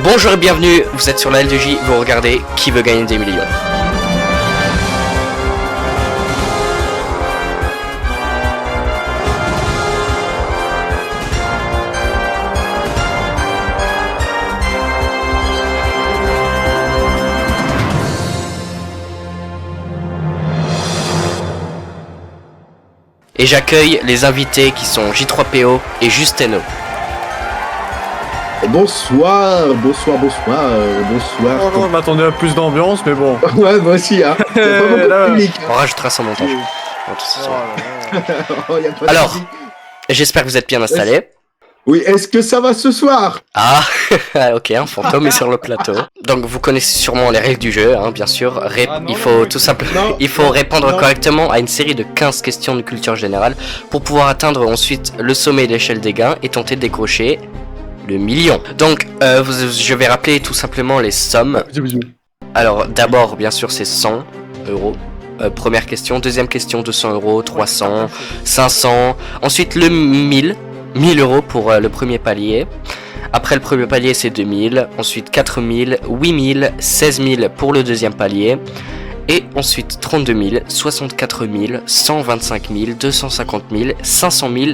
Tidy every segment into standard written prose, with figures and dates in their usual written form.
Bonjour et bienvenue, vous êtes sur la L2J, vous regardez Qui veut gagner des millions. Et j'accueille les invités qui sont J3PO et Justeno. Bonsoir. Oh non, on m'attendait à plus d'ambiance, mais bon. Ouais, moi aussi, hein. Y a pas beaucoup de public. On rajoutera son montage. Oh, y a pas de Alors, souci. j'espère que vous êtes bien installés. Oui, est-ce que ça va ce soir? Ah, ok, un fantôme est sur le plateau. Donc vous connaissez sûrement les règles du jeu, hein, bien sûr. Il faut tout simplement, il faut répondre correctement à une série de 15 questions de culture générale pour pouvoir atteindre ensuite le sommet d'échelle des gains et tenter de décrocher le million. Donc, je vais rappeler tout simplement les sommes. Alors, d'abord, bien sûr, c'est 100 euros. Première question. Deuxième question, 200 euros, 300, 500. Ensuite, le 1000 euros pour le premier palier. Après le premier palier, c'est 2000. Ensuite, 4000, 8000, 16 000 pour le deuxième palier. Et ensuite, 32 000, 64 000, 125 000, 250 000, 500 000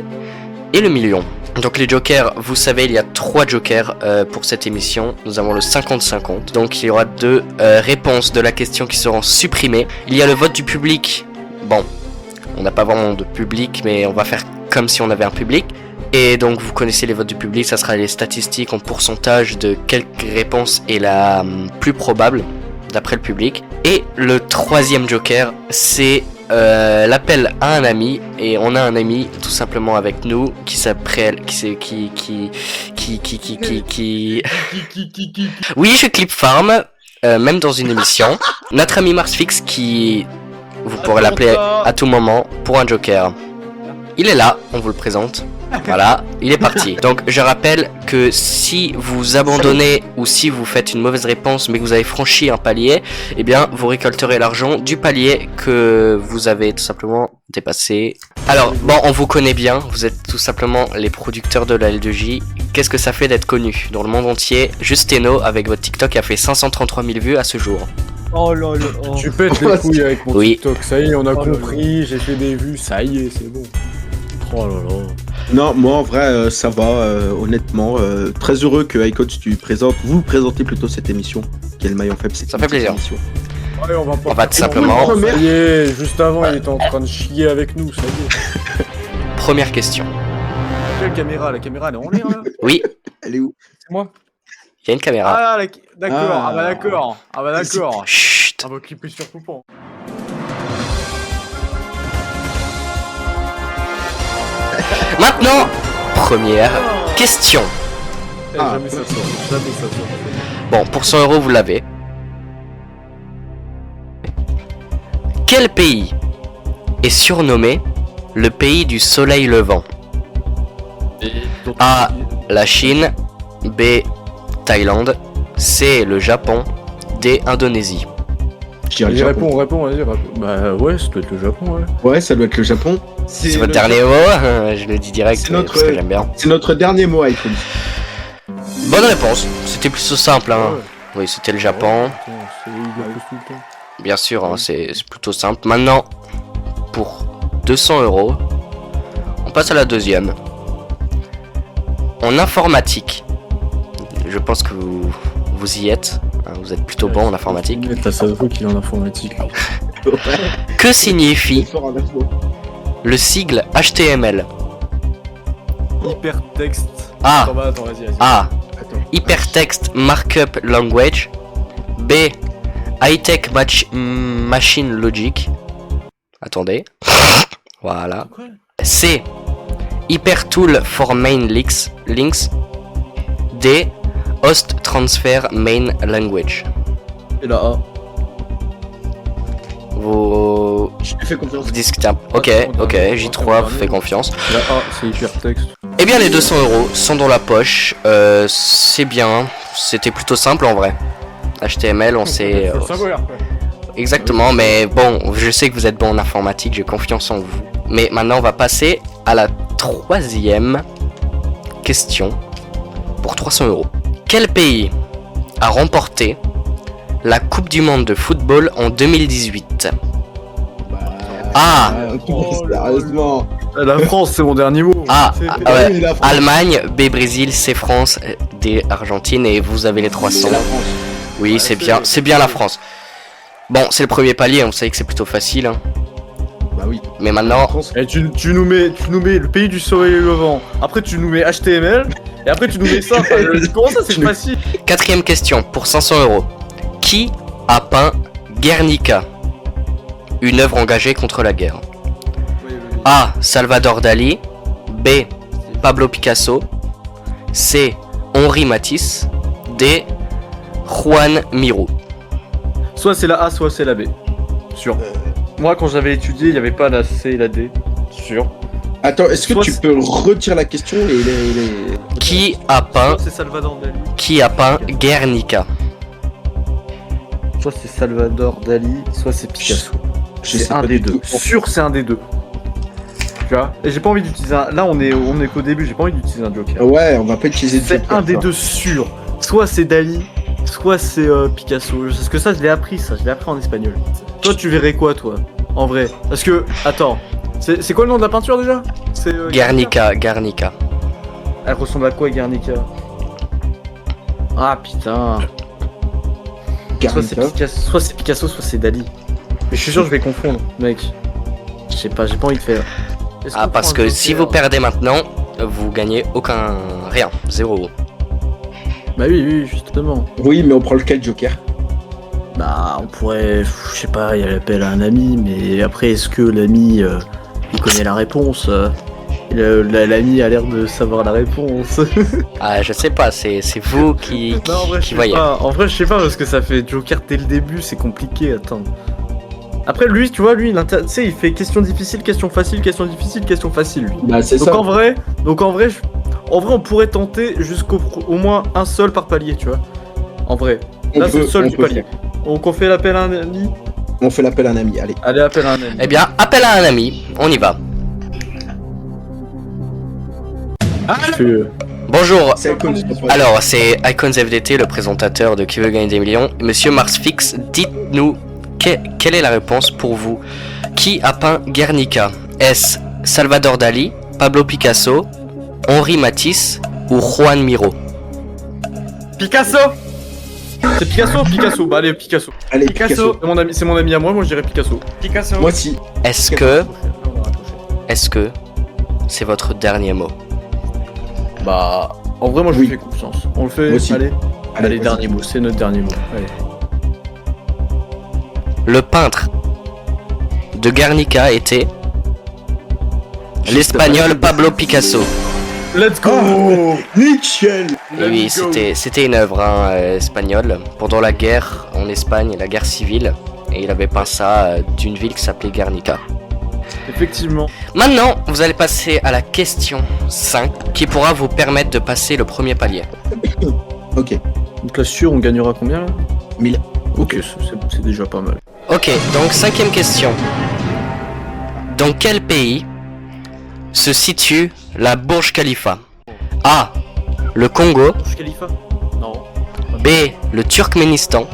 et le million. Donc les jokers, vous savez, il y a 3 jokers pour cette émission. Nous avons le 50-50. Donc il y aura 2 réponses de la question qui seront supprimées. Il y a le vote du public. Bon, on n'a pas vraiment de public, mais on va faire comme si on avait un public. Et donc vous connaissez les votes du public, ça sera les statistiques en pourcentage de quelle réponse est la plus probable d'après le public. Et le 3e joker, c'est l'appel à un ami. Et on a un ami tout simplement avec nous qui s'appelle oui, je clip farm même dans une émission. Notre ami Marsfix qui vous pourrez l'appeler à tout moment pour un joker. Il est là, on vous le présente. Voilà, il est parti. Donc je rappelle que si vous abandonnez ou si vous faites une mauvaise réponse mais que vous avez franchi un palier, eh bien vous récolterez l'argent du palier que vous avez tout simplement dépassé. Alors bon, on vous connaît bien, vous êtes tout simplement les producteurs de la L2J. Qu'est-ce que ça fait d'être connu dans le monde entier? Justeno avec votre TikTok a fait 533 000 vues à ce jour. Oh là là. Tu pètes les couilles avec mon TikTok, ça y est, on a compris, j'ai fait des vues, ça y est, c'est bon. Oh là là. Non, moi en vrai, ça va, honnêtement. Très heureux que iCoach vous présentez plutôt cette émission. Quel maillon faible, c'est ça fait plaisir. Émission. Ouais, on va tout simplement. Ça y est, juste avant, il était en train de chier avec nous, ça y est. Première question. Quelle caméra? La caméra, elle est en l'air là? Oui. Elle est où? C'est moi. Il y a une caméra. Ah, d'accord, ah bah d'accord. Chut. On va clipper surtout pas. Maintenant, première question. Jamais ça sort. Bon, pour 100 euros, vous l'avez. Quel pays est surnommé le pays du soleil levant? A. La Chine. B. Thaïlande. C. Le Japon. D. Indonésie. Je dirais le Japon. Vas-y, réponds. Bah ouais, ça doit être le Japon, ouais. Ouais, ça doit être le Japon. C'est votre dernier mot, je le dis direct parce que j'aime bien. C'est notre dernier mot, iPhone. Bonne réponse, c'était plutôt simple, hein. Ouais. Oui, c'était le Japon. Bien sûr, hein, c'est plutôt simple. Maintenant, pour 200 euros, on passe à la deuxième. En informatique, je pense que vous y êtes. Hein, vous êtes plutôt bon en informatique. T'as ça de qu'il est en informatique. Que signifie le sigle HTML? Hypertexte. A. Attends, vas-y. A. Hypertext Markup Language. B. High-Tech Machine Logic. Attendez. Voilà. C. Hypertool for Main Links. D. Host Transfer Main Language. Et la A. Je te fais confiance. Vous discutez un... Ok, J3 vous fait confiance. La A, c'est hypertexte. Eh bien les 200 euros sont dans la poche. C'est bien. C'était plutôt simple en vrai. HTML, on sait... Exactement, mais bon, je sais que vous êtes bon en informatique, j'ai confiance en vous. Mais maintenant, on va passer à la 3e question pour 300 euros. Quel pays a remporté la Coupe du Monde de football en 2018? A. Sérieusement. La France, c'est mon dernier mot. A. Ouais, la France. Allemagne, B. Brésil, C. France, D. Argentine, et vous avez les 300. C'est la France. Oui, c'est bien la France. Bon, c'est le premier palier, on sait que c'est plutôt facile. Hein. Bah oui. Mais maintenant, Et tu nous mets le pays du soleil levant. Après tu nous mets HTML. Et après tu nous mets ça. Enfin, comment ça c'est facile? 4ème question pour 500 €. Qui a peint Guernica, une œuvre engagée contre la guerre? A. Salvador Dali. B. Pablo Picasso. C. Henri Matisse. D. Juan Miró. Soit c'est la A, soit c'est la B. Sûr. Moi quand j'avais étudié, il n'y avait pas la C et la D. Sûr. Attends, est-ce que Soit tu c'est- peux retirer la question et les... Qui a peint Soit c'est Salvador Dali. Guernica? Soit c'est Salvador Dali, soit c'est Picasso. Je sais C'est un pas des du deux. tout. Sûr c'est un des deux. Tu vois? Et j'ai pas envie d'utiliser un... Là on est qu'au début, j'ai pas envie d'utiliser un joker. Ouais, on va pas utiliser de C'est joker, un des ça. deux sûr. Soit c'est Dali, soit c'est Picasso. Parce que ça, je l'ai appris en espagnol. Toi, tu verrais quoi, toi? En vrai. Parce que, attends, c'est quoi le nom de la peinture déjà? C'est Guernica. Elle ressemble à quoi, Guernica? Ah putain. Soit c'est Picasso, soit c'est Dali. Mais je suis sûr que je vais confondre, mec. Je sais pas, j'ai pas envie de faire. Est-ce Ah, qu'on parce prend un que si joker vous perdez maintenant, vous gagnez rien, 0 €. Bah oui, justement. Oui, mais on prend lequel joker? Bah, on pourrait, je sais pas, il y a l'appel à un ami, mais après, est-ce que l'ami, il connaît la réponse? L'ami a l'air de savoir la réponse. Ah, je sais pas, c'est vous qui Non, en vrai, je sais voyez. pas. En vrai, je sais pas, parce que ça fait Joker dès le début, c'est compliqué, attends. Après, lui, tu vois, lui, tu sais, il fait question difficile, question facile, question difficile, question facile, lui. Bah c'est Donc ça. en vrai, on pourrait tenter jusqu'au au moins un seul par palier, tu vois. En vrai. Là, c'est le seul du palier. Donc on fait l'appel à un ami. On fait l'appel à un ami, allez. Allez, appel à un ami. Eh bien, appel à un ami, on y va. Bonjour. C'est Icons. Alors, c'est Icons FDT, le présentateur de Qui veut gagner des millions. Monsieur Marsfix, dites-nous, quelle est la réponse pour vous? Qui a peint Guernica? Est-ce Salvador Dali, Pablo Picasso, Henri Matisse ou Juan Miró? Picasso. C'est Picasso. Bah allez, Picasso. Allez, Picasso. C'est mon ami à moi je dirais Picasso. Picasso. Moi aussi. Est-ce que c'est votre dernier mot? Bah, en vrai, moi je Oui. lui fais confiance. On le fait, Moi aussi. allez, Allez, vas-y. dernier mot, c'est notre dernier mot. Allez. Le peintre de Guernica était l'espagnol Pablo Picasso. Let's go. Oh, nickel. Et oui, c'était une œuvre espagnole pendant la guerre en Espagne, la guerre civile. Et il avait peint ça d'une ville qui s'appelait Guernica. Effectivement. Maintenant, vous allez passer à la question 5 qui pourra vous permettre de passer le premier palier. Ok. Donc là, sûr, on gagnera combien là? 1000. Ok, c'est déjà pas mal. Ok, donc 5ème question. Dans quel pays se situe la Burj Khalifa? A. Le Congo. Burj Khalifa? Non. B. Le Turkménistan.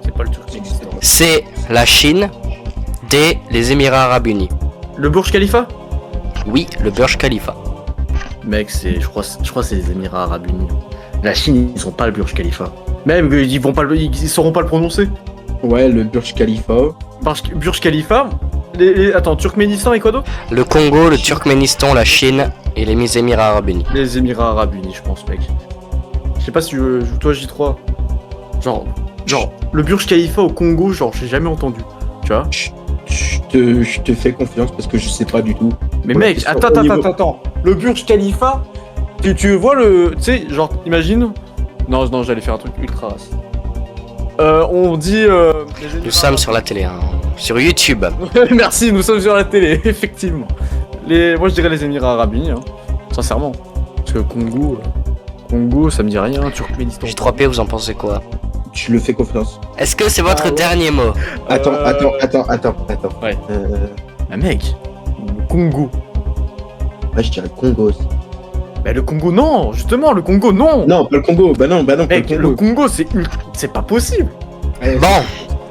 C'est pas le Turkménistan. C. La Chine. D. Les Émirats Arabes Unis. Le Burj Khalifa? Oui, le Burj Khalifa. Mec, je crois que c'est les Émirats Arabes Unis. La Chine, ils ont pas le Burj Khalifa. Même ils sauront pas le prononcer. Ouais, le Burj Khalifa. Burj Khalifa. Attends, Turkménistan et quoi d'autre? Le Congo, le Turkménistan, la Chine et les Émirats Arabes Unis. Les Émirats Arabes Unis, je pense, mec. Je sais pas si toi J3. Genre, le Burj Khalifa au Congo, genre, j'ai jamais entendu. Tu vois? Je te fais confiance parce que je sais pas du tout. Mais Ouais, mec, c'est attends. Le Burj Khalifa, tu vois le. Tu sais, genre, imagine. Non, j'allais faire un truc ultra race. On dit. Nous sommes sur la télé, hein, sur YouTube. Merci, nous sommes sur la télé, effectivement. Moi je dirais les Émirats Arabes Unis, hein. Sincèrement. Parce que Congo, ça me dit rien. Turkménistan. J3P, vous en pensez quoi? Tu le fais confiance. Est-ce que c'est votre Ah ouais. dernier mot? Attends. Ouais. Ah mec, le Congo. Ouais, je dirais Congo aussi. Mais le Congo, non. Justement, le Congo, non. Non, pas le Congo. Bah non, pas Mec, le le Congo. Congo, c'est pas possible. Bon,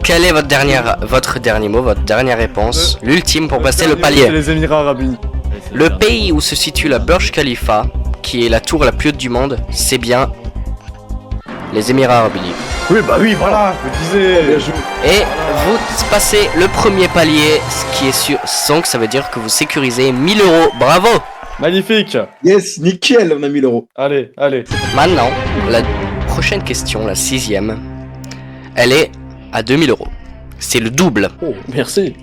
quel est votre dernier mot, votre dernière réponse, l'ultime pour passer le C'est palier? les Émirats Arabes Unis. Le pays où se situe la Burj Khalifa, qui est la tour la plus haute du monde, c'est bien les Émirats Arabes Unis. Oui, bah oui, voilà, je me disais. Et vous passez le premier palier, ce qui est sûr, donc ça veut dire que vous sécurisez 1000 euros. Bravo! Magnifique. Yes, nickel, on a 1000 euros. Allez. Maintenant, la prochaine question, la 6ème, elle est à 2000 euros. C'est le double. Oh, merci.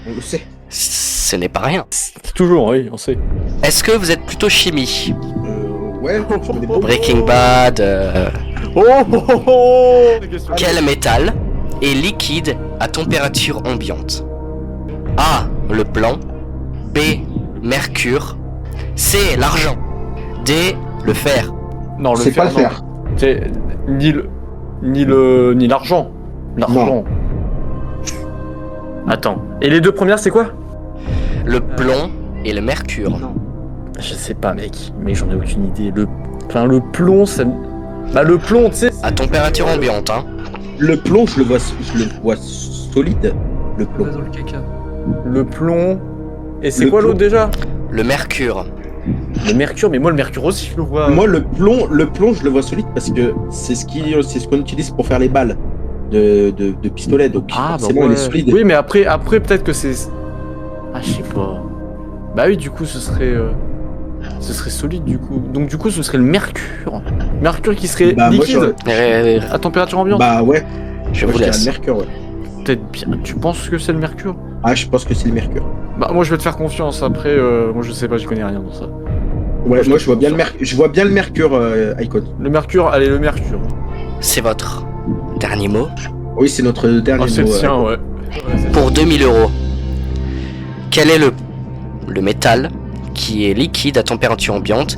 On le sait. Ce n'est pas rien. Toujours, oui, on sait. Est-ce que vous êtes plutôt chimie? Ouais, je me débrouille. Breaking Bad. Oh. Quel métal est liquide à température ambiante? A. Le plomb. B. Mercure. C. L'argent. D. Le fer. Non, le C'est pas le non. fer. C'est ni l'argent. L'argent. Attends. Et les deux premières, c'est quoi? Le plomb et le mercure. Non. Je sais pas, mec. Mais j'en ai aucune idée. Le plomb, ça. Bah, le plomb, tu sais. À température ambiante, hein. Le plomb, je le vois solide. Le plomb. Le plomb. Et c'est Le quoi plomb. l'autre déjà? Le mercure. Le mercure, mais moi le mercure aussi je le vois. Moi, le plomb, je le vois solide parce que c'est ce qu'on utilise pour faire les balles de pistolet. Donc, forcément, il est solide. Oui, mais après peut-être que c'est. Ah, je sais pas. Bah oui, du coup, ce serait solide du coup. Donc du coup, ce serait le mercure. Mercure qui serait Bah, moi, liquide Euh, à température ambiante. Bah ouais. Je Moi, vous dirais laisse. le mercure, ouais. Peut-être bien. Tu penses que c'est le mercure? Ah, je pense que c'est le mercure. Bah moi je vais te faire confiance. Après, moi je sais pas, je connais rien dans ça. Ouais, moi, je vois bien le mercure, Icon. Le mercure, allez, le mercure. C'est votre dernier mot. Oui, c'est notre dernier Ah, c'est le mot. sien, ouais. Pour 2000 euros, quel est le métal qui est liquide à température ambiante?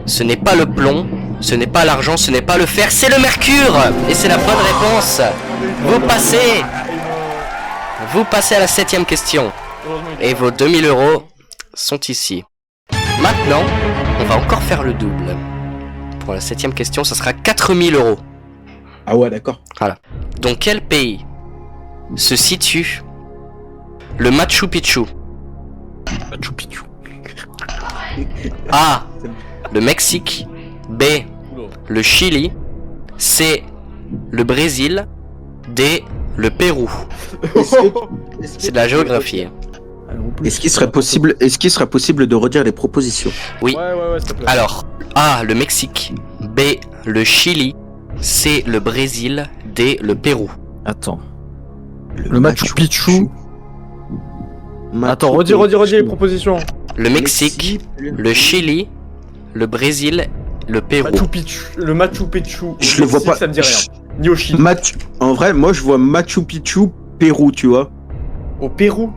Ce n'est pas le plomb, ce n'est pas l'argent, ce n'est pas le fer, c'est le mercure! Et c'est la bonne réponse. Vous passez à la 7ème question. Et vos 2000 euros sont ici. Maintenant, on va encore faire le double. Pour la 7ème question, ça sera 4000 euros. Ah ouais, d'accord. Dans quel pays se situe le Machu Picchu? Machu Picchu. A. Le Mexique. B. Le Chili. C. Le Brésil. D. Le Pérou. C'est de la géographie. Est-ce qu'il serait possible de redire les propositions? Oui. Ouais, s'il te plaît. Alors, A. Le Mexique. B. Le Chili. C. Le Brésil. D. Le Pérou. Attends. Le Machu Picchu. Attends, redis les propositions. Le Mexique. Le Chili. Le Brésil. Le Pérou. Le Machu Picchu. Je le vois pas. Ça me dit rien. Ni au Chili. En vrai, moi, je vois Machu Picchu, Pérou, tu vois. Au Pérou.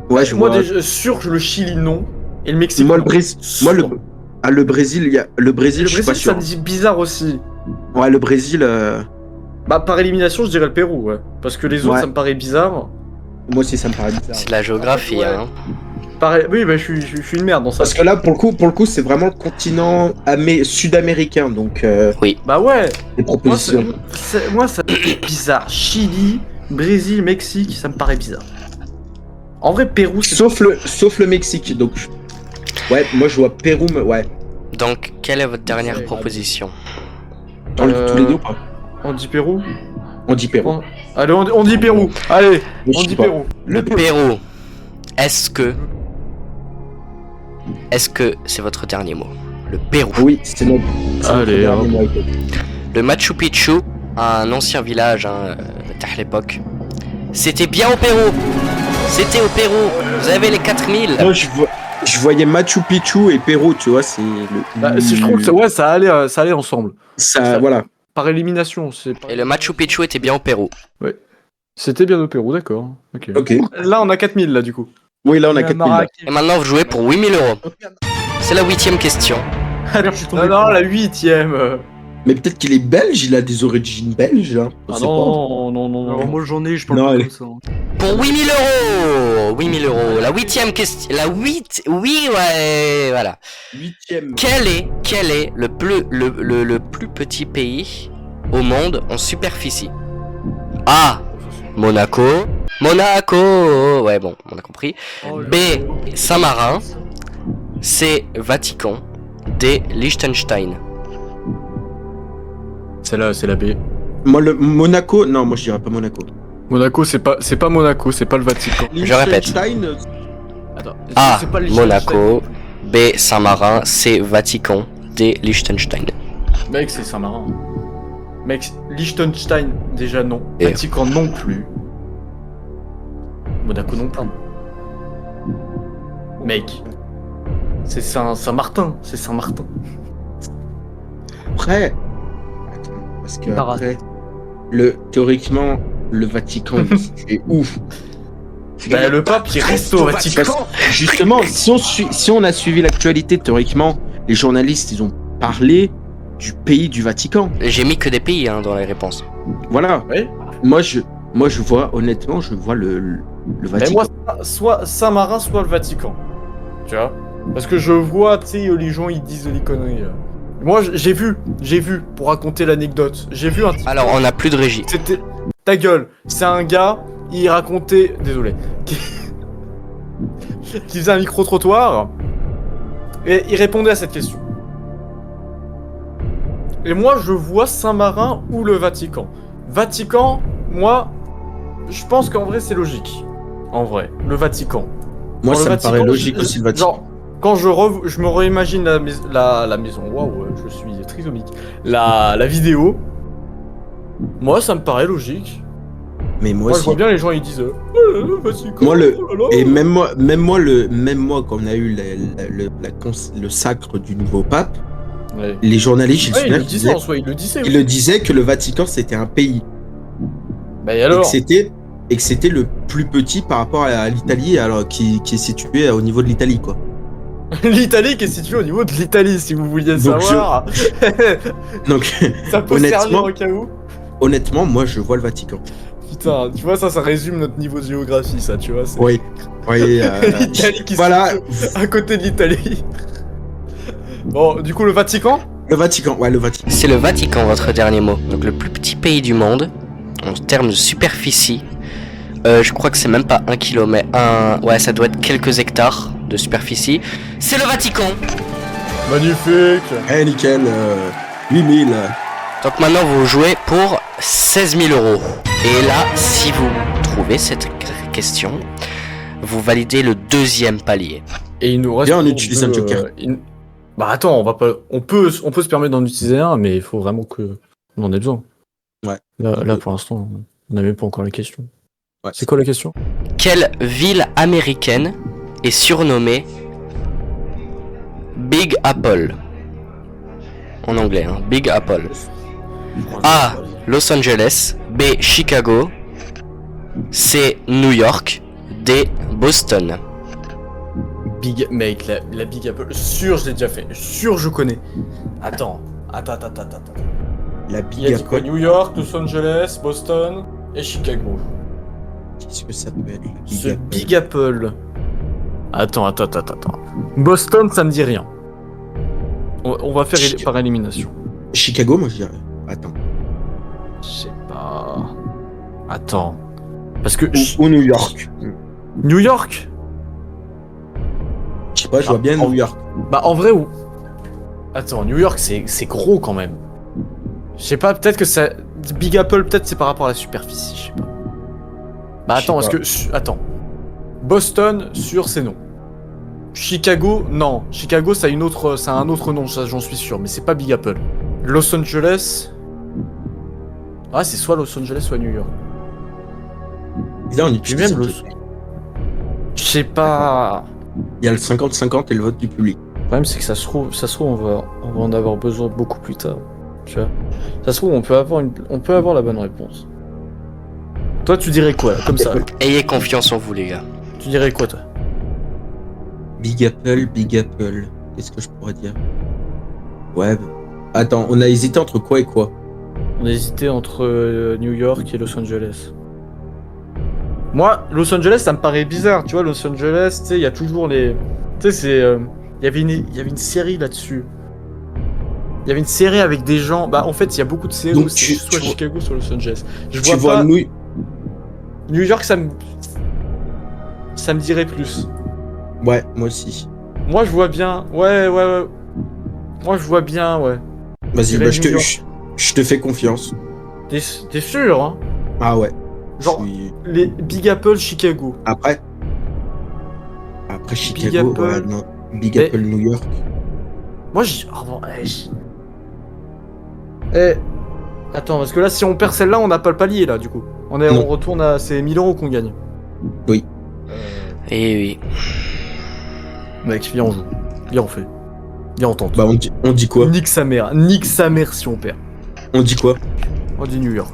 Ouais, je Moi vois. déjà sûr que le Chili non. Et le Mexique. Moi, le non. Brésil. Sûr. Le Brésil, le Brésil, Le je suis pas Brésil, ça sûr. me dit bizarre aussi. Ouais, le Brésil, Bah, par élimination, je dirais le Pérou, ouais. Parce que les autres, Ouais. ça me paraît bizarre. moi aussi, ça me paraît bizarre. C'est de la géographie, Ouais. hein. Oui, bah, je suis une merde dans ça. Parce que là, pour le coup, c'est vraiment le continent sud-américain, donc Bah, ouais. les propositions. Moi, ça me fait bizarre. Chili, Brésil, Mexique, ça me paraît bizarre. En vrai, Pérou, c'est. Sauf le Mexique, donc. Ouais, moi je vois Pérou, mais ouais. Donc, quelle est votre dernière Ouais. proposition? Tous les deux ou pas? On dit Pérou. On dit Pérou. Allez, on dit Pérou. Allez, Mais je on sais dit pas. Pérou. Le Pérou. Est-ce que c'est votre dernier mot? Le Pérou. Oui, c'est notre. Allez, notre dernier hein. mot, Icon. Le Machu Picchu, un ancien village à l'époque. C'était bien au Pérou. C'était au Pérou. Vous avez les 4000. Moi, je voyais Machu Picchu et Pérou, tu vois, c'est le. Bah, si je trouve que ça allait ensemble. Ça, voilà. Par élimination, c'est. Et le Machu Picchu était bien au Pérou. C'était bien au Pérou, d'accord. Ok. Ok. Là, on a 4000 là, du coup. Oui, là, on a 4000. là. Et maintenant, vous jouez pour 8000 euros. C'est la 8ème question. Non, la 8ème. Mais peut-être qu'il est belge, il a des origines belges. Hein. On sait non. Alors, moi j'en ai, je parle Non, pas allez. comme ça. Hein. Pour 8000 €. 8000 €. La 8ème question. Oui, ouais, voilà. 8ème. Quel est le plus petit pays au monde en superficie? A. Monaco. Ouais, bon, on a compris. Oh, B. Saint-Marin. C. Vatican. D. Liechtenstein. Celle-là, c'est la B. Moi, le Monaco, non, moi je dirais pas Monaco. Monaco, c'est pas Monaco, c'est pas le Vatican. Je répète. Liechtenstein, Attends, A. c'est pas Liechtenstein. Monaco. B. Saint-Marin. C. Vatican. D. Liechtenstein. Mec, c'est Saint-Marin. Mec, Liechtenstein, déjà non. Et- Vatican non plus. Monaco non plus. Mec, c'est Saint-Martin. C'est Saint-Martin. Après. Attends, parce que T'as après, théoriquement, le Vatican, c'est ouf. Bah, le pape qui reste au Vatican. Justement, si on a suivi l'actualité, théoriquement, les journalistes, ils ont parlé du pays du Vatican. J'ai mis que des pays dans les réponses. Voilà. Oui. Moi, je vois, honnêtement, je vois le Mais Vatican. moi, soit Saint-Marin, soit le Vatican. Tu vois? Parce que je vois, tu sais, les gens, ils disent des conneries. Moi, j'ai vu, pour raconter l'anecdote, j'ai vu un type. Alors, on n'a plus de régie. C'était... Ta gueule, c'est un gars, il racontait... Désolé. Qui faisait un micro-trottoir, et il répondait à cette question. Et moi, je vois Saint-Marin ou le Vatican. Vatican, moi, je pense qu'en vrai, c'est logique. En vrai, le Vatican. Moi, Dans le ça me Vatican, paraît logique aussi, le Vatican. Genre, quand je me réimagine la maison, waouh, je suis trisomique. La vidéo, moi, ça me paraît logique. Mais moi Moi, je aussi. vois bien les gens, ils disent le Vatican, Moi, oh là là. Et même moi, quand on a eu le sacre du nouveau pape, Ouais. les journalistes, Ouais, il le disait en soi, il le disait. ils le disaient que le Vatican c'était un pays Bah, et et alors que c'était le plus petit par rapport à l'Italie, alors qui est situé au niveau de l'Italie, quoi. L'Italie qui est située au niveau de l'Italie, si vous vouliez Donc, savoir. Donc, Ça peut honnêtement- servir au cas où. honnêtement, moi, je vois le Vatican. Putain, tu vois, ça résume notre niveau de géographie, ça, tu vois. C'est Oui. l'Italie qui voilà, se situe à côté de l'Italie. Bon, du coup, le Vatican. le Vatican. Ouais, le Vatican. C'est le Vatican, votre dernier mot. Donc, le plus petit pays du monde, en termes de superficie. Je crois que c'est même pas 1 kilomètre. Ouais, ça doit être quelques hectares de superficie. C'est le Vatican. Magnifique. Eh, nickel. 8000. Donc maintenant vous jouez pour 16 000 €. Et là, si vous trouvez cette question, vous validez le deuxième palier. Et il nous reste. Viens, on utilise un joker. Bah attends, on va pas. On peut se permettre d'en utiliser un, mais il faut vraiment que on en ait besoin. Ouais. Là pour l'instant, on n'a même pas encore la question. Ouais. C'est quoi la question? Quelle ville américaine est surnommée Big Apple? En anglais, Big Apple. A. Los Angeles. B. Chicago. C. New York. D. Boston. Big mec, la Big Apple. Sûr, je l'ai déjà fait. Sûr, je connais. Attends. La Il Big a dit quoi? Apple. New York, Los Angeles, Boston et Chicago. Qu'est-ce que ça peut être, la Big Ce Apple? Big Apple. Attends. Boston, ça me dit rien. On va faire par élimination. Chicago, moi je dirais. Attends. Je sais pas. Attends. Parce que. Ou New York. New York? Je sais pas, je vois bien New York. Bah en vrai, où? Attends, New York, c'est gros quand même. Je sais pas, peut-être que ça. Big Apple, peut-être c'est par rapport à la superficie, je sais pas. Bah Je sais attends, pas. Attends. Boston, sûr, c'est non. Chicago, non. Chicago, ça a un autre nom, ça, j'en suis sûr, mais c'est pas Big Apple. Los Angeles. Ah, c'est soit Los Angeles, soit New York. Et là, on J'ai utilise même un le. joker. Je sais pas. Il y a le 50-50 et le vote du public. Le problème, c'est que ça se trouve, on va en avoir besoin beaucoup plus tard. Tu vois. Ça se trouve, on peut avoir la bonne réponse. Toi, tu dirais quoi, là, comme ça? Ayez confiance en vous, les gars. Tu dirais quoi, toi? Big Apple. Qu'est-ce que je pourrais dire? Ouais, Attends, on a hésité entre quoi et quoi? On a hésité entre New York et Los Angeles. Moi, Los Angeles, ça me paraît bizarre. Tu vois, Los Angeles, tu sais, il y a toujours les... Tu sais, c'est... Il y avait une série là-dessus. Il y avait une série avec des gens... Bah, en fait, il y a beaucoup de séries Donc, où c'est soit Chicago, soit Los Angeles. Je Tu vois vois pas... New... York, ça me dirait plus. Ouais, moi aussi. Moi, je vois bien... Ouais. Moi, je vois bien, ouais. Vas-y, dirais bah, New York. je te fais confiance. T'es sûr, hein? Ah ouais. Genre, les Big Apple Chicago. Après Chicago, Apple. ouais, non. Big Mais- Apple New York. Moi, Attends, parce que là, si on perd celle-là, on n'a pas le palier, là, du coup. On Non. retourne à... C'est 1000 € qu'on gagne. Oui. Et oui. Mec, viens, on joue. Viens, on fait. Viens, on tente. Bah, on dit quoi? Nique sa mère. Nique sa mère si on perd. On dit quoi? On dit New York.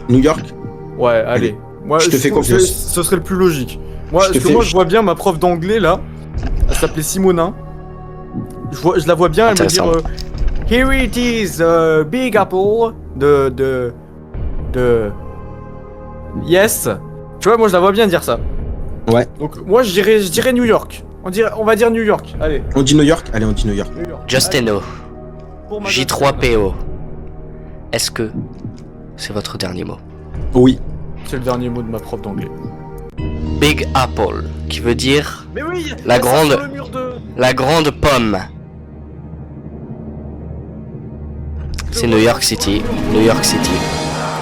New York? Ouais, allez. Moi, je te fais trouve que confiance. Ce serait le plus logique. Moi, Je te parce que fais- moi, je vois bien ma prof d'anglais, là. Elle s'appelait Simonin. Je la vois bien, elle me dire... Intéressant. Here it is, Big Apple de... Yes. Tu vois, moi, je la vois bien dire ça. Ouais. Donc, moi, je dirais New York. On va dire New York. Allez. On dit New York? Allez, on dit New York. New York. Justino, Allez, pour ma J3PO. Est-ce que c'est votre dernier mot? Oui. C'est le dernier mot de ma prof d'anglais. Big Apple, qui veut dire Mais oui, La ça, grande- sur le mur de... la grande pomme. C'est New York City. New York City.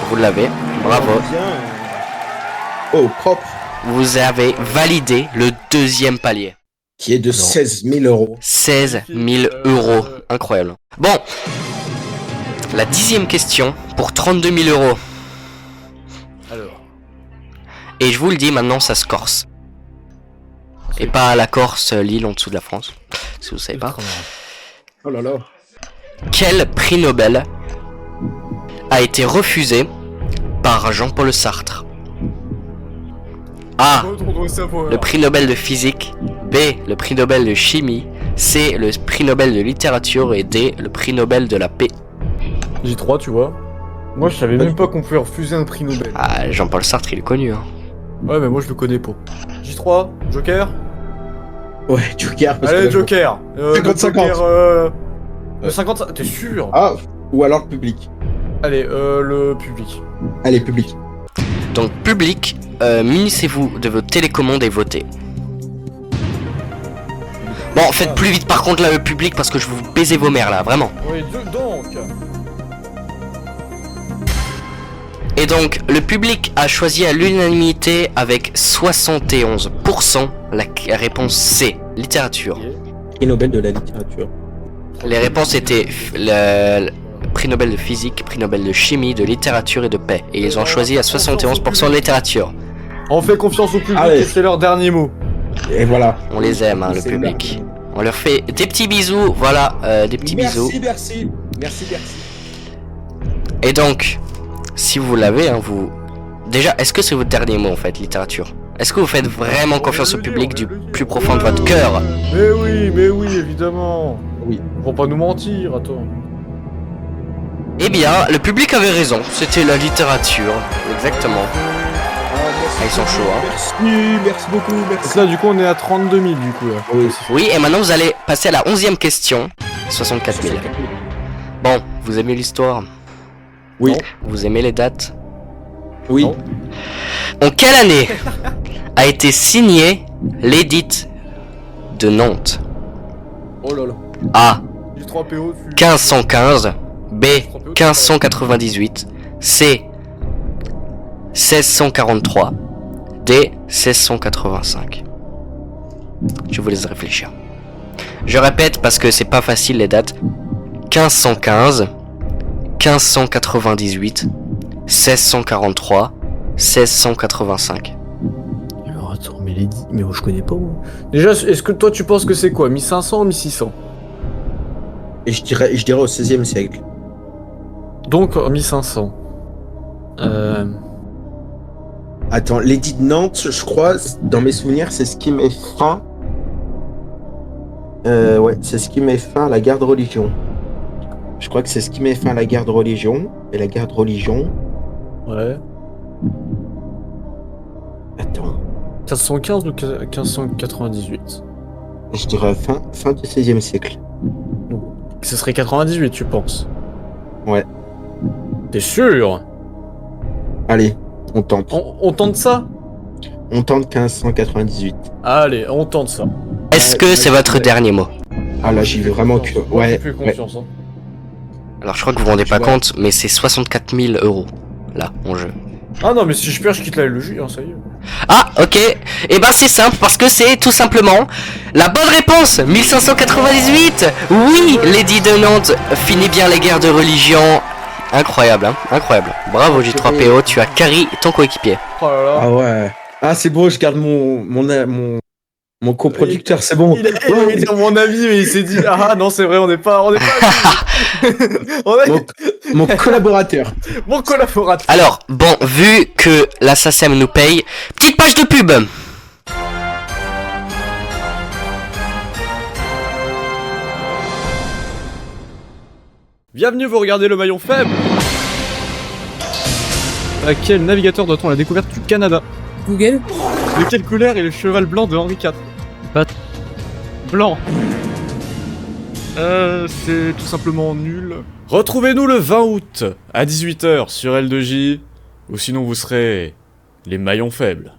Vous l'avez. Bravo. Oh, propre. Vous avez validé le deuxième palier. Qui est de 16 000 euros. 16 000 euros. Incroyable. Bon. La 10e question pour 32 000 euros. Alors. Et je vous le dis, maintenant ça se corse. Et pas la Corse, l'île en dessous de la France. Si vous savez pas. Oh là là. Quel prix Nobel a été refusé par Jean-Paul Sartre? A. Le prix Nobel de physique. B. Le prix Nobel de chimie. C. Le prix Nobel de littérature. Et D. Le prix Nobel de la paix. J3, tu vois. Moi, je savais même pas qu'on pouvait refuser un prix Nobel. Ah, Jean-Paul Sartre, il est connu. Hein. Ouais, mais moi, je le connais pas. J3, Joker. Ouais, Joker. parce que Allez, là, Joker. 50-50. Le Ouais. 50, t'es sûr? Ah, ou alors le public. Allez, le public. Allez, public. Donc, public, munissez-vous de vos télécommandes et votez. Bon, faites plus vite par contre là, le public, parce que je vais vous baiser vos mères là, vraiment. Oui, donc. Et donc, le public a choisi à l'unanimité avec 71% la réponse C, littérature. Prix Nobel de la littérature. Les réponses étaient le prix Nobel de physique, prix Nobel de chimie, de littérature et de paix. Et ils ont choisi à 71% de littérature. On fait confiance au public Allez. et c'est leur dernier mot. Et voilà. On les aime, hein, le C'est public. bien. On leur fait des petits bisous, voilà, des petits bisous. Merci. Et donc, si vous l'avez, hein, vous... Déjà, est-ce que c'est votre dernier mot en fait, littérature? Est-ce que vous faites vraiment confiance au public du plus profond de votre cœur? Mais oui, évidemment. Oui. Faut pas nous mentir, attends. Eh bien, le public avait raison, c'était la littérature, exactement. Ah, ils sont chauds, hein. Merci beaucoup, Donc merci. là, du coup, on est à 32 000, du coup. Là. Oui. Oui, et maintenant vous allez passer à la 11e question, 64 000. Bon, vous aimez l'histoire? Oui. Vous aimez les dates? Oui. Non. En quelle année a été signé l'édit de Nantes? Oh là là. A. Du 3PO, tu... 1515, B. 1598, C. 1643, D. 1685. Je vous laisse réfléchir. Je répète parce que c'est pas facile les dates. 1515, 1598, 1643, 1685. Alors attends, mais les... Mais moi, je connais pas, moi. Déjà, est-ce que toi, tu penses que c'est quoi? 1500 ou 1600? Et je dirais au 16e siècle. Donc, 1500. Attends, l'édit de Nantes, je crois, dans mes souvenirs, c'est ce qui met fin. Ouais, c'est ce qui met fin à la guerre de religion. Je crois que c'est ce qui met fin à la guerre de religion. Et la guerre de religion... Ouais. Attends. 1515 ou 1598? Je dirais fin du XVIe siècle. Ce serait 98, tu penses? Ouais. T'es sûr? Allez, on tente. On tente ça? On tente 1598. Allez, on tente ça. Est-ce que c'est votre dernier mot? Ah là, j'y vais vraiment que... Moi, j'ai Ouais, plus ouais. confiance. Hein. Alors je crois que vous vous rendez pas compte, mais c'est 64 000 euros là en jeu. Ah non, mais si je perds, je quitte la LEJ, hein, ça y est. Ah, ok. Et ben c'est simple parce que c'est tout simplement la bonne réponse. 1598. Oui, Lady de Nantes finit bien les guerres de religion. Incroyable, hein, incroyable. Bravo J3PO, tu as carry ton coéquipier. Oh là là. Ah ouais. Ah c'est bon, je garde mon coproducteur, c'est bon. Il a dit mon avis, mais il s'est dit ah non, c'est vrai, on n'est pas on est Mon collaborateur. mon collaborateur. Alors, bon, vu que la SACEM nous paye, petite page de pub. Bienvenue, vous regardez le maillon faible. À quel navigateur doit-on la découverte du Canada? Google. De quelle couleur est le cheval blanc de Henri IV? Blanc. C'est tout simplement nul. Retrouvez-nous le 20 août à 18h sur L2J, ou sinon vous serez les maillons faibles.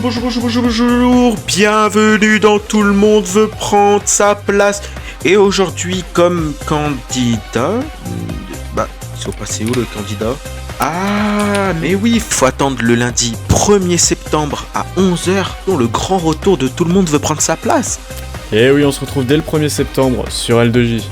Bonjour, bienvenue dans Tout le monde veut prendre sa place. Et aujourd'hui, comme candidat, bah, il faut passer où le candidat? Ah, mais oui, faut attendre le lundi 1er septembre à 11h, dont le grand retour de Tout le monde veut prendre sa place. Et oui, on se retrouve dès le 1er septembre sur L2J.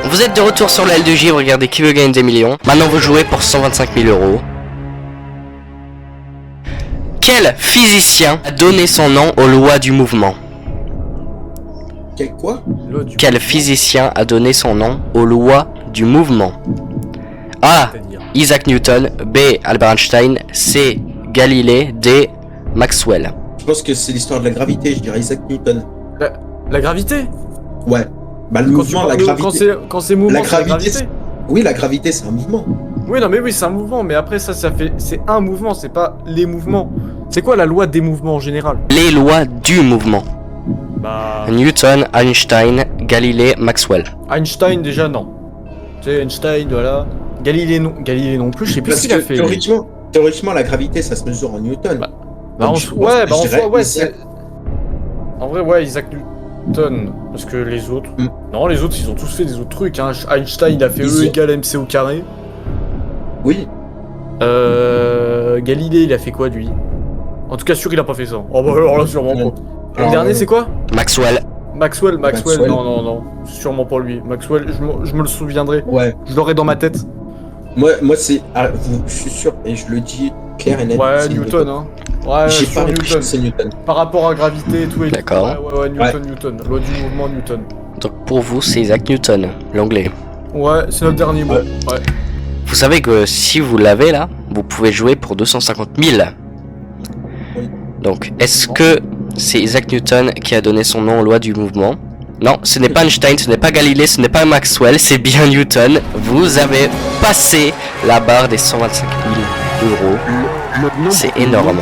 Vous êtes de retour sur la L2J, vous regardez Qui veut gagner des millions. Maintenant vous jouez pour 125 000 euros. Quel physicien a donné son nom aux lois du mouvement? Quoi? Quel physicien a donné son nom aux lois du mouvement? A. Isaac Newton. B. Albert Einstein. C. Galilée. D. Maxwell. Je pense que c'est l'histoire de la gravité, je dirais Isaac Newton. La gravité? Ouais. Bah le mouvement, la gravité. Quand c'est mouvement, La c'est la gravité, gravité. Oui, la gravité c'est un mouvement. Oui, non, mais oui, c'est un mouvement, mais après ça fait... C'est un mouvement, c'est pas les mouvements. C'est quoi la loi des mouvements en général? Les lois du mouvement. Bah... Newton, Einstein, Galilée, Maxwell. Einstein, déjà, non. Tu sais, Einstein, voilà. Galilée non plus, je sais plus Parce ce qu'il a que fait. théoriquement, la gravité ça se mesure en Newton. Bah, Donc, en je pense ouais, que bah je en dirais soi, ouais, Isaac. c'est... En vrai, ouais, Isaac Newton. Parce que les autres... Mm. Non, les autres, ils ont tous fait des autres trucs, hein. Einstein, il a fait Ils E ont- égale MC au carré. Oui. Galilée, il a fait quoi, lui? En tout cas, sûr, il a pas fait ça. Oh bah alors là, sûrement Non. pas. Le dernier, c'est quoi? Maxwell. Maxwell, Maxwell. non, c'est sûrement pas lui. Maxwell, je me le souviendrai. Ouais. Je l'aurai dans ma tête. Moi c'est. Je suis sûr, et je le dis clair et net. Ouais, c'est Newton, hein. Ouais, J'ai sur pas réfléchi, Newton. c'est Newton. Par rapport à gravité et tout. Et D'accord. Ouais, Newton. Loi du mouvement, Newton. Donc pour vous, c'est Isaac Newton, l'anglais. Ouais, c'est notre dernier mot. Ouais. Vous savez que si vous l'avez là, vous pouvez jouer pour 250 000. Oui. Donc, est-ce que c'est Isaac Newton qui a donné son nom aux lois du mouvement? Non, ce n'est pas Einstein, ce n'est pas Galilée, ce n'est pas Maxwell, c'est bien Newton. Vous avez passé la barre des 125 000 euros. C'est énorme.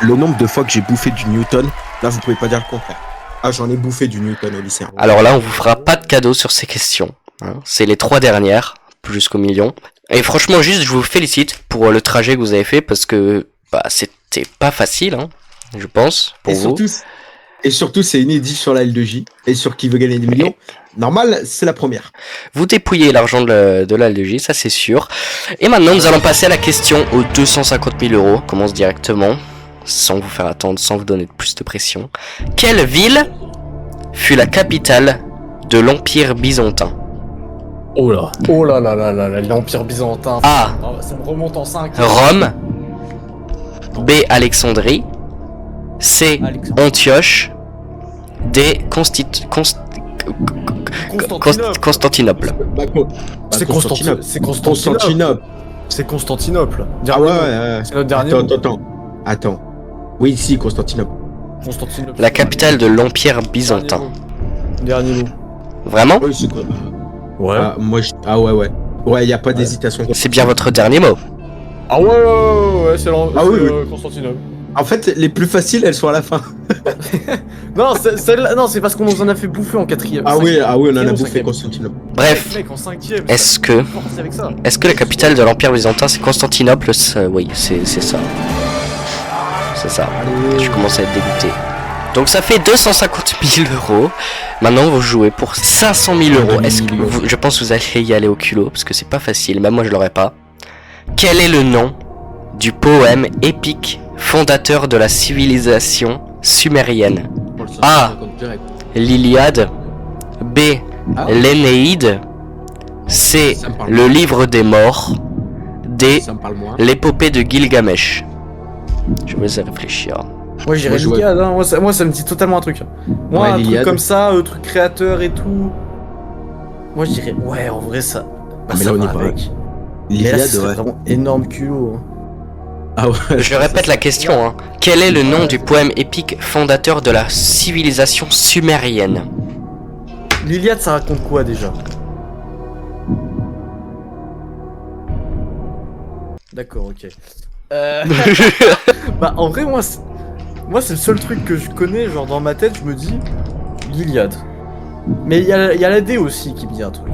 Le nombre de fois que j'ai bouffé du Newton, là vous pouvez pas dire le contraire. Ah, j'en ai bouffé du Newton au lycée. Alors là, on vous fera pas de cadeau sur ces questions. Hein. C'est les 3 dernières, jusqu'au million. Et franchement, juste, je vous félicite pour le trajet que vous avez fait parce que bah, c'était pas facile, hein, je pense, pour vous. Et surtout, c'est inédit sur la L2J et sur Qui veut gagner des millions. Normal, c'est la première. Vous dépouillez l'argent de la LDJ, ça c'est sûr. Et maintenant, nous allons passer à la question aux 250 000 euros. On commence directement, sans vous faire attendre, sans vous donner plus de pression. Quelle ville fut la capitale de l'Empire byzantin? Oh là, l'Empire byzantin. A. Ça me remonte en 5. Rome. B. Alexandrie. C. Antioche. D. Constantinople. C'est Constantinople. Constantinople. C'est Constantinople. Ah ouais. C'est notre dernier mot. Attends. Oui, si, Constantinople. Constantinople. La capitale de l'Empire byzantin. Dernier mot. Vraiment? Oui, c'est quoi? Ouais. Ouais. Ouais, y a pas d'hésitation. C'est bien votre dernier mot. Ah ouais, c'est oui. Constantinople. En fait, les plus faciles, elles sont à la fin. Non, celle-là, non, c'est parce qu'on nous en a fait bouffer en quatrième. Ah oui, on en a Cinquième. bouffé Constantinople. Bref, Mec, en cinquième. est-ce que la capitale de l'Empire byzantin c'est Constantinople? Oui, c'est ça. C'est ça. Je commence à être dégoûté. Donc ça fait 250 000 euros. Maintenant vous jouez pour 500 000 euros. Est-ce que je pense que vous allez y aller au culot parce que c'est pas facile. Même moi je l'aurais pas. Quel est le nom du poème épique fondateur de la civilisation sumérienne? A. L'Iliade. B. L'Énéide. C. Le livre des morts. D. Ça me parle moins. L'épopée de Gilgamesh. Je vous laisse réfléchir. Moi j'irais l'Iliade, hein. Moi ça me dit totalement un truc. Moi un truc comme ça, truc créateur et tout. Moi je dirais, ouais, en vrai ça. Bah, mais ça là on va est pas. avec. L'Iliade, Mais là, c'est vraiment énorme culot. Hein. Ah ouais. Je répète la question. Hein. Quel est le nom du poème épique fondateur de la civilisation sumérienne? L'Iliade ça raconte quoi déjà? D'accord, ok. Bah en vrai moi c'est le seul truc que je connais, genre dans ma tête je me dis l'Iliade. Mais il y a la D aussi qui me dit un truc.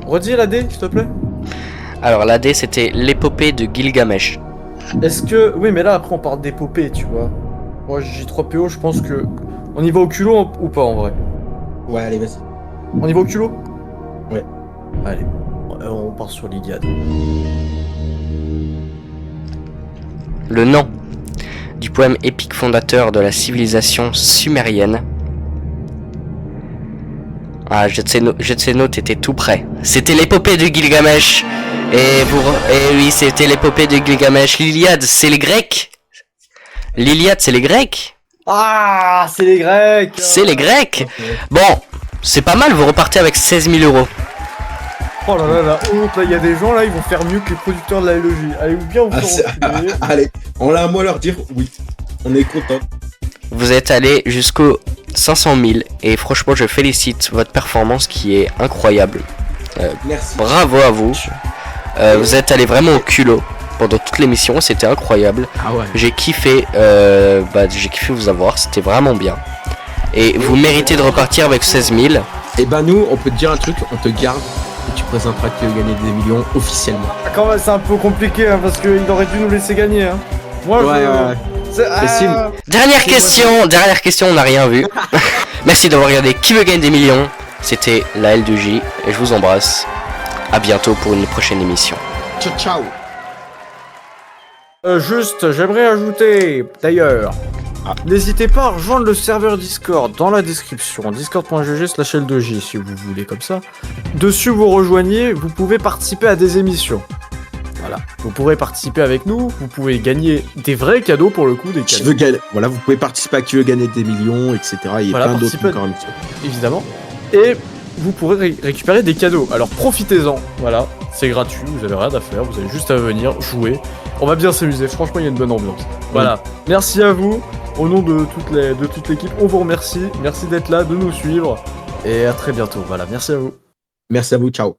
Redis la D s'il te plaît. Alors la D c'était l'épopée de Gilgamesh. Est-ce que... Oui mais là après on parle d'épopée tu vois. Moi j'ai 3 PO, je pense que... On y va au culot ou pas en vrai? Ouais, allez, vas-y. On y va au culot? Ouais. Allez, on part sur l'Iliade. Le nom du poème épique fondateur de la civilisation sumérienne. Ah, Jetseno, t'étais tout près. C'était l'épopée de Gilgamesh. Et oui, c'était l'épopée de Gilgamesh. L'Iliade, c'est les Grecs. L'Iliade, c'est les Grecs. Ah, c'est les Grecs. C'est les Grecs. Bon, c'est pas mal, vous repartez avec 16 000 euros. Oh là là, la honte, là, il y a des gens là, ils vont faire mieux que les producteurs de la LEJ. Allez, ou bien vous faire allez, on a un mot à leur dire, oui. On est content. Vous êtes allé jusqu'au 500 000 et franchement, je félicite votre performance qui est incroyable. Merci. Bravo à vous. Vous êtes allé vraiment au culot pendant toute l'émission, c'était incroyable. Ah ouais. J'ai kiffé vous avoir, c'était vraiment bien. Et vous méritez de repartir avec 16 000. Et ben nous, on peut te dire un truc, on te garde. Tu présenteras qui veut gagner des millions officiellement. Quand même, c'est un peu compliqué hein, parce qu'il aurait dû nous laisser gagner. Hein. Moi, Dernière question, on n'a rien vu. Merci d'avoir regardé Qui veut gagner des millions. C'était la L2J et je vous embrasse. À bientôt pour une prochaine émission. Ciao, ciao. Juste, j'aimerais ajouter, d'ailleurs, n'hésitez pas à rejoindre le serveur Discord dans la description, discord.gg/L2J si vous voulez comme ça. Dessus, vous rejoignez, vous pouvez participer à des émissions. Voilà, vous pourrez participer avec nous, vous pouvez gagner des vrais cadeaux pour le coup, des cadeaux. Voilà, vous pouvez participer à Qui veut gagner des millions, etc. Il y a plein d'autres encore évidemment. Et vous pourrez récupérer des cadeaux. Alors profitez-en, voilà, c'est gratuit, vous avez rien à faire, vous avez juste à venir jouer. On va bien s'amuser, franchement il y a une bonne ambiance. Voilà, merci à vous, au nom de toute l'équipe, on vous remercie, merci d'être là, de nous suivre, et à très bientôt, voilà, merci à vous. Merci à vous, ciao.